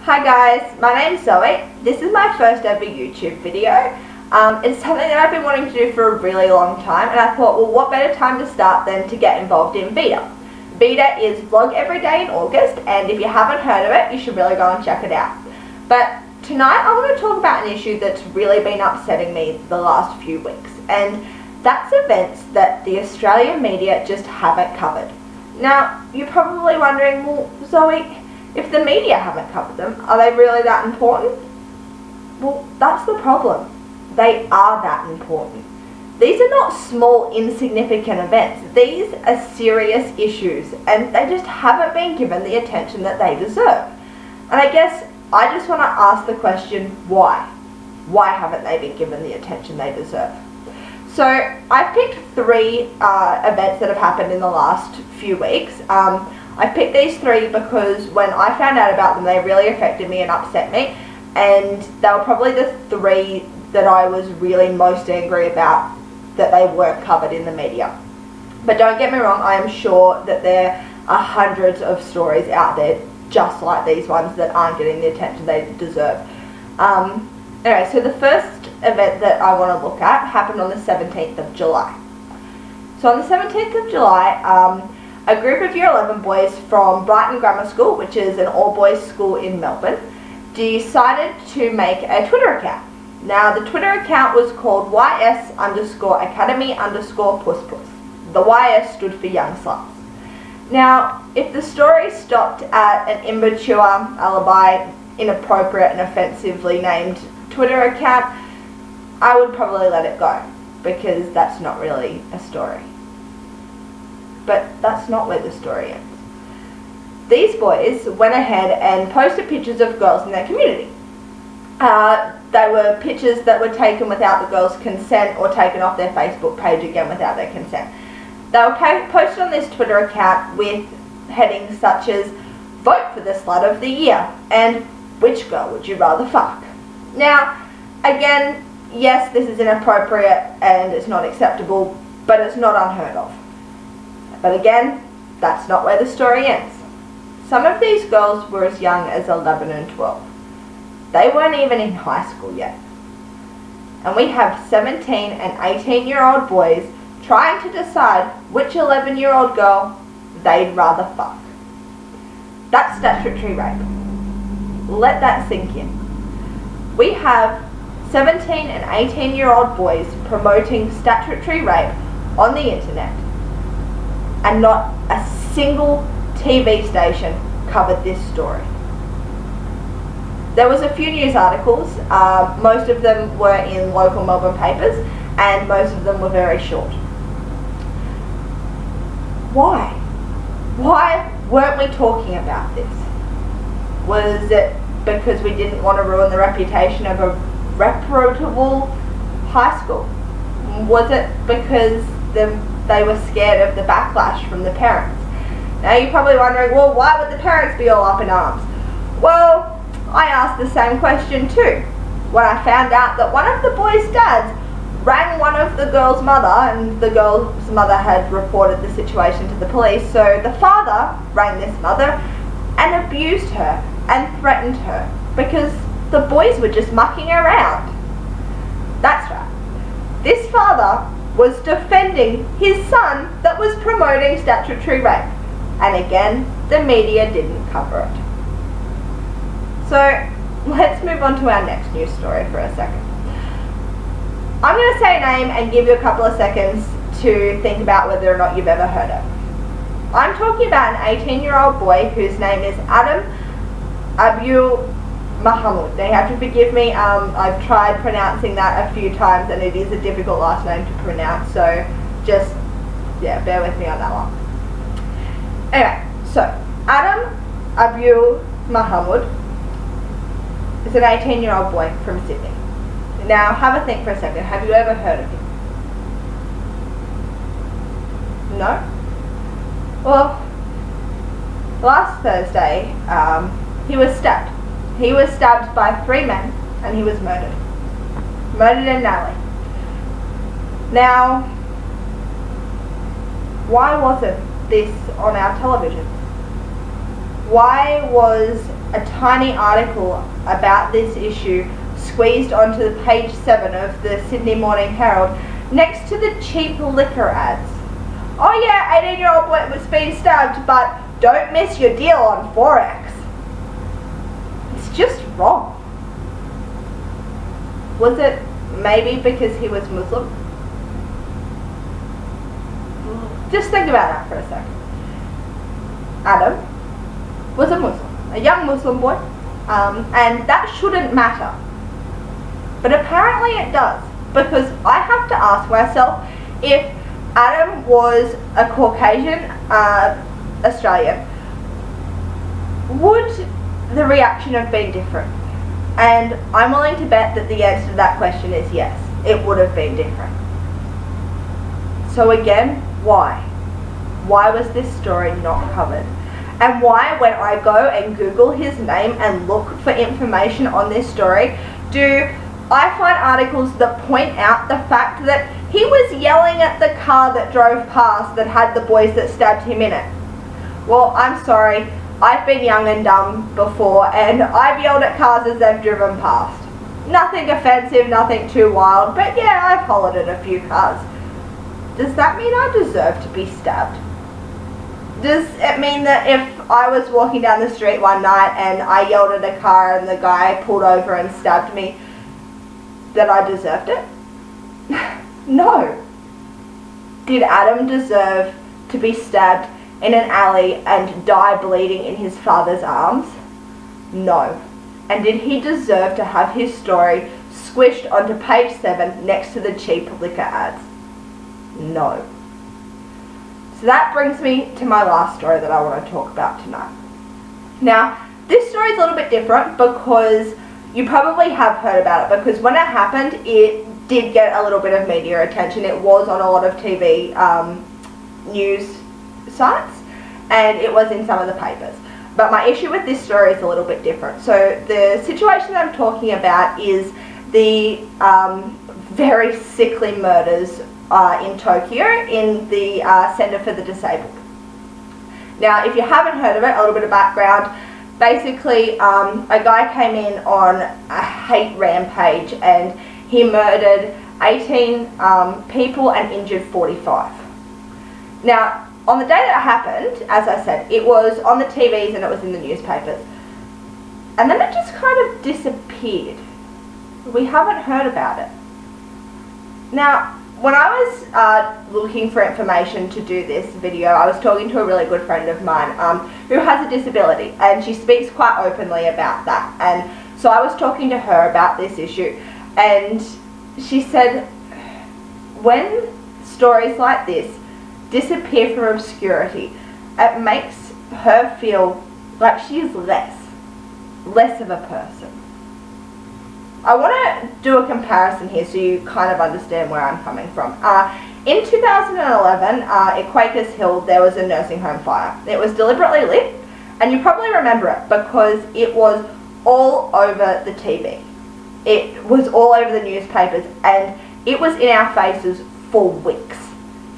Hi guys, my name's Zoe. This is my first ever YouTube video. It's something that I've been wanting to do for a really long time, and I thought, well, what better time to start than to get involved in VEDA. VEDA is Vlog Every Day in August, and if you haven't heard of it, you should really go and check it out. But tonight I want to talk about an issue that's really been upsetting me the last few weeks, and that's events that the Australian media just haven't covered. Now, you're probably wondering, well, Zoe, if the media haven't covered them, are they really that important? Well, that's the problem. They are that important. These are not small, insignificant events. These are serious issues, and they just haven't been given the attention that they deserve. And I guess I just want to ask the question, why? Why haven't they been given the attention they deserve? So I've picked three events that have happened in the last few weeks. I picked these three because when I found out about them, they really affected me and upset me, and they were probably the three that I was really most angry about that they weren't covered in the media. But don't get me wrong, I am sure that there are hundreds of stories out there just like these ones that aren't getting the attention they deserve. Anyway, so the first event that I want to look at happened on the 17th of July. So on the 17th of July, a group of Year 11 boys from Brighton Grammar School, which is an all-boys school in Melbourne, decided to make a Twitter account. Now, the Twitter account was called YS_Academy_Puss. The YS stood for Young Sluts. Now, if the story stopped at an immature, alibi, inappropriate and offensively named Twitter account, I would probably let it go, because that's not really a story. But that's not where the story ends. These boys went ahead and posted pictures of girls in their community. They were pictures that were taken without the girls' consent or taken off their Facebook page again without their consent. They were posted on this Twitter account with headings such as "Vote for the Slut of the Year" and "Which girl would you rather fuck?" Now, again, yes, this is inappropriate and it's not acceptable, but it's not unheard of. But again, that's not where the story ends. Some of these girls were as young as 11 and 12. They weren't even in high school yet. And we have 17 and 18-year-old boys trying to decide which 11-year-old girl they'd rather fuck. That's statutory rape. Let that sink in. We have 17 and 18-year-old boys promoting statutory rape on the internet, and not a single TV station covered this story. There was a few news articles, most of them were in local Melbourne papers, and most of them were very short. Why? Why weren't we talking about this? Was it because we didn't want to ruin the reputation of a reputable high school? Was it because they were scared of the backlash from the parents? Now you're probably wondering, well, why would the parents be all up in arms? Well, I asked the same question too, when I found out that one of the boys' dads rang one of the girl's mother, and the girl's mother had reported the situation to the police, so the father rang this mother and abused her and threatened her because the boys were just mucking around. That's right. This father was defending his son that was promoting statutory rape. And again, the media didn't cover it. So let's move on to our next news story for a second. I'm going to say a name and give you a couple of seconds to think about whether or not you've ever heard it. I'm talking about an 18-year-old boy whose name is Abu-Mahoud. Now you have to forgive me, I've tried pronouncing that a few times and it is a difficult last name to pronounce, so just, bear with me on that one. Anyway, so Abu-Mahoud is an 18-year-old boy from Sydney. Now have a think for a second, have you ever heard of him? No? Well, last Thursday, he was stabbed. He was stabbed by 3 men and he was murdered. Murdered in an alley. Now, why wasn't this on our television? Why was a tiny article about this issue squeezed onto page 7 of the Sydney Morning Herald next to the cheap liquor ads. Oh yeah, 18-year-old boy was being stabbed, but don't miss your deal on Forex. It's just wrong. Was it maybe because he was Muslim? Just think about that for a second. Adam was a Muslim, a young Muslim boy, and that shouldn't matter. But apparently it does, because I have to ask myself, if Adam was a Caucasian Australian, would the reaction have been different? And I'm willing to bet that the answer to that question is yes, it would have been different. So again, why? Why was this story not covered? And why, when I go and Google his name and look for information on this story, do I find articles that point out the fact that he was yelling at the car that drove past that had the boys that stabbed him in it? Well, I'm sorry, I've been young and dumb before, and I've yelled at cars as they've driven past. Nothing offensive, nothing too wild, but yeah, I've hollered at a few cars. Does that mean I deserve to be stabbed? Does it mean that if I was walking down the street one night and I yelled at a car and the guy pulled over and stabbed me, that I deserved it? No. Did Adam deserve to be stabbed in an alley and die bleeding in his father's arms? No. And did he deserve to have his story squished onto page 7 next to the cheap liquor ads? No. So that brings me to my last story that I want to talk about tonight. Now, this story is a little bit different because you probably have heard about it, because when it happened, it did get a little bit of media attention. It was on a lot of TV news sites, and it was in some of the papers. But my issue with this story is a little bit different. So the situation that I'm talking about is the very sickly murders in Tokyo in the Centre for the Disabled. Now, if you haven't heard of it, a little bit of background. Basically, a guy came in on a hate rampage and he murdered 18 people and injured 45. Now, on the day that it happened, as I said, it was on the TVs and it was in the newspapers. And then it just kind of disappeared. We haven't heard about it. Now, when I was looking for information to do this video, I was talking to a really good friend of mine who has a disability, and she speaks quite openly about that. And so I was talking to her about this issue, and she said when stories like this disappear for obscurity, it makes her feel like she is less of a person. I want to do a comparison here so you kind of understand where I'm coming from. In 2011, at Quakers Hill, there was a nursing home fire. It was deliberately lit, and you probably remember it because it was all over the TV. It was all over the newspapers, and it was in our faces for weeks.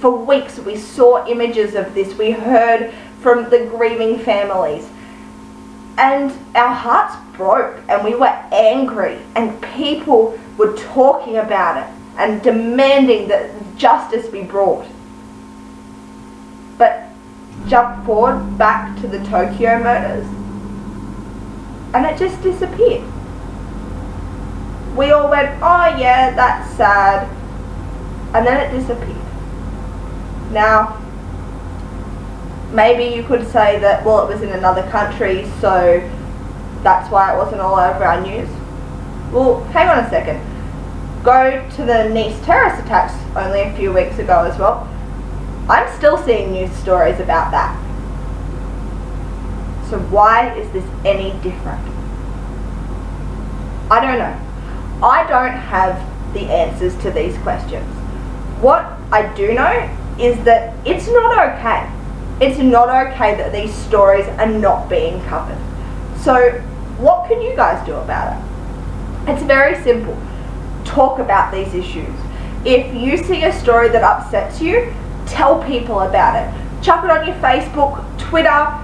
For weeks we saw images of this, we heard from the grieving families, and our hearts broke and we were angry, and people were talking about it and demanding that justice be brought. But jump forward back to the Tokyo murders and it just disappeared. We all went, oh yeah, that's sad, and then it disappeared. Now, maybe you could say that, well, it was in another country, so that's why it wasn't all over our news. Well, hang on a second. Go to the Nice terrorist attacks only a few weeks ago as well. I'm still seeing news stories about that. So why is this any different? I don't know. I don't have the answers to these questions. What I do know is that it's not okay. It's not okay that these stories are not being covered. So what can you guys do about it? It's very simple. Talk about these issues. If you see a story that upsets you, tell people about it. Chuck it on your Facebook, Twitter.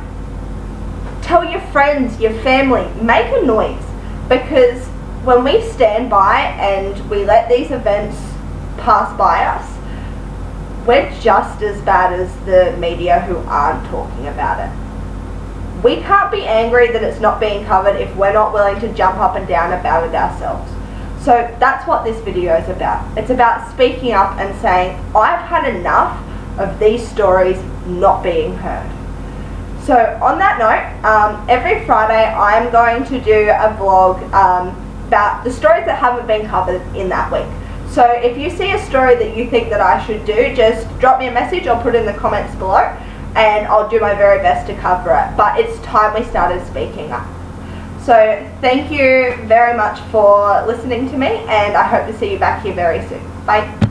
tell your friends, your family, make a noise, because when we stand by and we let these events pass by us, we're just as bad as the media who aren't talking about it. We can't be angry that it's not being covered if we're not willing to jump up and down about it ourselves. So that's what this video is about. It's about speaking up and saying, I've had enough of these stories not being heard. So on that note, every Friday I'm going to do a vlog about the stories that haven't been covered in that week. So if you see a story that you think that I should do, just drop me a message or put it in the comments below, and I'll do my very best to cover it. But it's time we started speaking up. So thank you very much for listening to me, and I hope to see you back here very soon. Bye.